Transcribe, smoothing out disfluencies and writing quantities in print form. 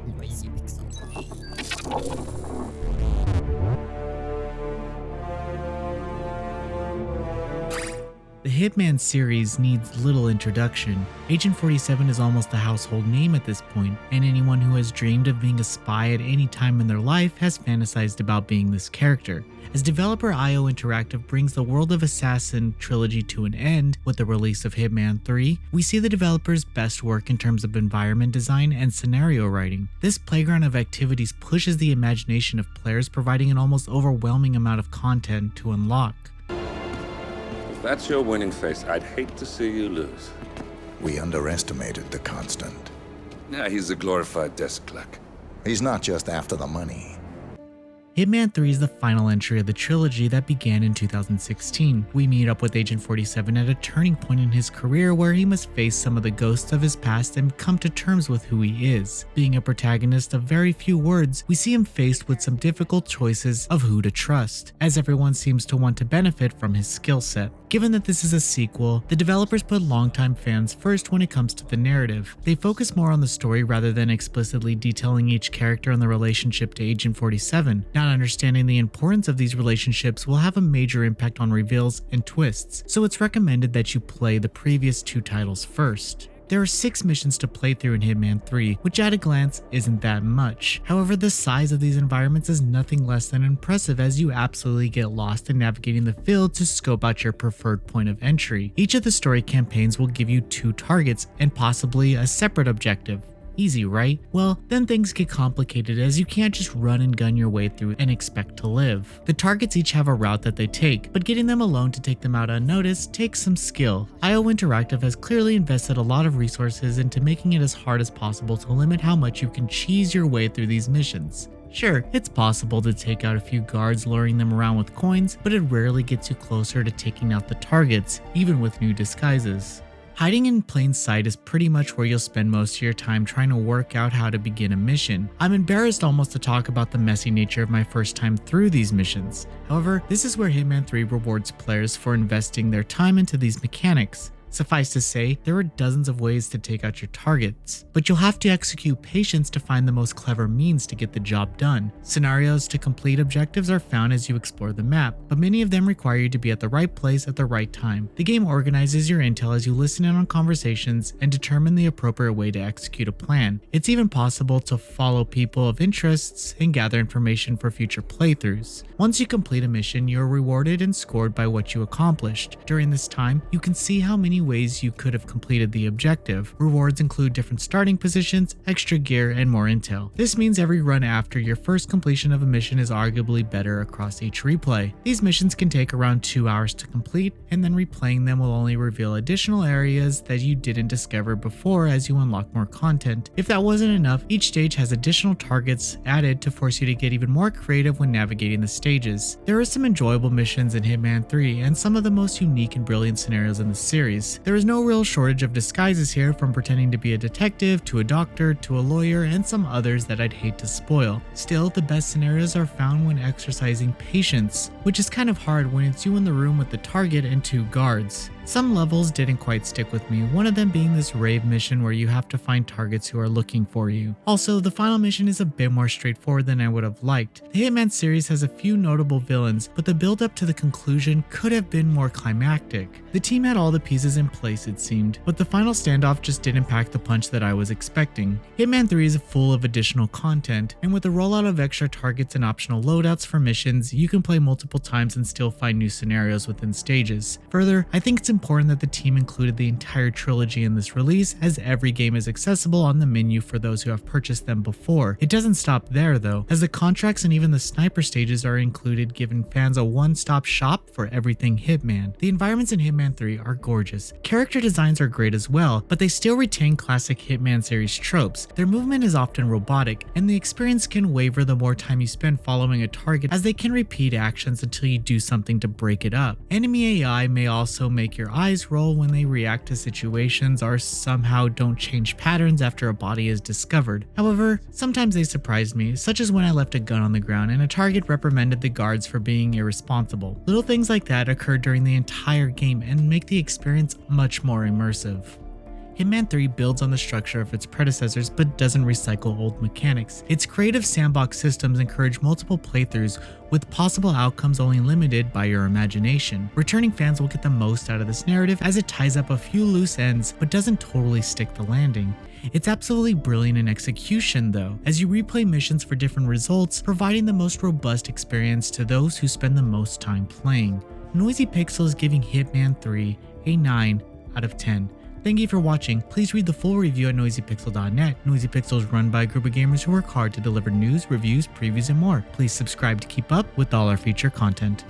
The Hitman series needs little introduction. Agent 47 is almost a household name at this point, and anyone who has dreamed of being a spy at any time in their life has fantasized about being this character. As developer IO Interactive brings the World of Assassin trilogy to an end with the release of Hitman 3, we see the developer's best work in terms of environment design and scenario writing. This playground of activities pushes the imagination of players, providing an almost overwhelming amount of content to unlock. If that's your winning face, I'd hate to see you lose. We underestimated the Constant. Yeah, he's a glorified desk clerk. He's not just after the money. Hitman 3 is the final entry of the trilogy that began in 2016. We meet up with Agent 47 at a turning point in his career where he must face some of the ghosts of his past and come to terms with who he is. Being a protagonist of very few words, we see him faced with some difficult choices of who to trust, as everyone seems to want to benefit from his skill set. Given that this is a sequel, the developers put longtime fans first when it comes to the narrative. They focus more on the story rather than explicitly detailing each character and the relationship to Agent 47. Not understanding the importance of these relationships will have a major impact on reveals and twists, so it's recommended that you play the previous two titles first. There are 6 missions to play through in Hitman 3, which at a glance isn't that much. However, the size of these environments is nothing less than impressive, as you absolutely get lost in navigating the field to scope out your preferred point of entry. Each of the story campaigns will give you 2 targets and possibly a separate objective. Easy, right? Well, then things get complicated, as you can't just run and gun your way through and expect to live. The targets each have a route that they take, but getting them alone to take them out unnoticed takes some skill. IO Interactive has clearly invested a lot of resources into making it as hard as possible to limit how much you can cheese your way through these missions. Sure, it's possible to take out a few guards luring them around with coins, but it rarely gets you closer to taking out the targets, even with new disguises. Hiding in plain sight is pretty much where you'll spend most of your time trying to work out how to begin a mission. I'm embarrassed almost to talk about the messy nature of my first time through these missions. However, this is where Hitman 3 rewards players for investing their time into these mechanics. Suffice to say, there are dozens of ways to take out your targets, but you'll have to execute patience to find the most clever means to get the job done. Scenarios to complete objectives are found as you explore the map, but many of them require you to be at the right place at the right time. The game organizes your intel as you listen in on conversations and determine the appropriate way to execute a plan. It's even possible to follow people of interests and gather information for future playthroughs. Once you complete a mission, you're rewarded and scored by what you accomplished. During this time, you can see how many ways you could have completed the objective. Rewards include different starting positions, extra gear, and more intel. This means every run after your first completion of a mission is arguably better across each replay. These missions can take around 2 hours to complete, and then replaying them will only reveal additional areas that you didn't discover before as you unlock more content. If that wasn't enough, each stage has additional targets added to force you to get even more creative when navigating the stages. There are some enjoyable missions in Hitman 3 and some of the most unique and brilliant scenarios in the series. There is no real shortage of disguises here, from pretending to be a detective, to a doctor, to a lawyer, and some others that I'd hate to spoil. Still, the best scenarios are found when exercising patience, which is kind of hard when it's you in the room with the target and 2 guards. Some levels didn't quite stick with me, one of them being this rave mission where you have to find targets who are looking for you. Also, the final mission is a bit more straightforward than I would have liked. The Hitman series has a few notable villains, but the build up to the conclusion could have been more climactic. The team had all the pieces in place, it seemed, but the final standoff just didn't pack the punch that I was expecting. Hitman 3 is full of additional content, and with the rollout of extra targets and optional loadouts for missions, you can play multiple times and still find new scenarios within stages. Further, I think it's important that the team included the entire trilogy in this release, as every game is accessible on the menu for those who have purchased them before. It doesn't stop there though, as the contracts and even the sniper stages are included, giving fans a one-stop shop for everything Hitman. The environments in Hitman 3 are gorgeous. Character designs are great as well, but they still retain classic Hitman series tropes. Their movement is often robotic, and the experience can waver the more time you spend following a target, as they can repeat actions until you do something to break it up. Enemy AI may also make your eyes roll when they react to situations, or somehow don't change patterns after a body is discovered. However, sometimes they surprised me, such as when I left a gun on the ground and a target reprimanded the guards for being irresponsible. Little things like that occur during the entire game and make the experience much more immersive. Hitman 3 builds on the structure of its predecessors but doesn't recycle old mechanics. Its creative sandbox systems encourage multiple playthroughs, with possible outcomes only limited by your imagination. Returning fans will get the most out of this narrative as it ties up a few loose ends but doesn't totally stick the landing. It's absolutely brilliant in execution though, as you replay missions for different results, providing the most robust experience to those who spend the most time playing. Noisy Pixel is giving Hitman 3 a 9 out of 10. Thank you for watching. Please read the full review at noisypixel.net. Noisy Pixel is run by a group of gamers who work hard to deliver news, reviews, previews, and more. Please subscribe to keep up with all our future content.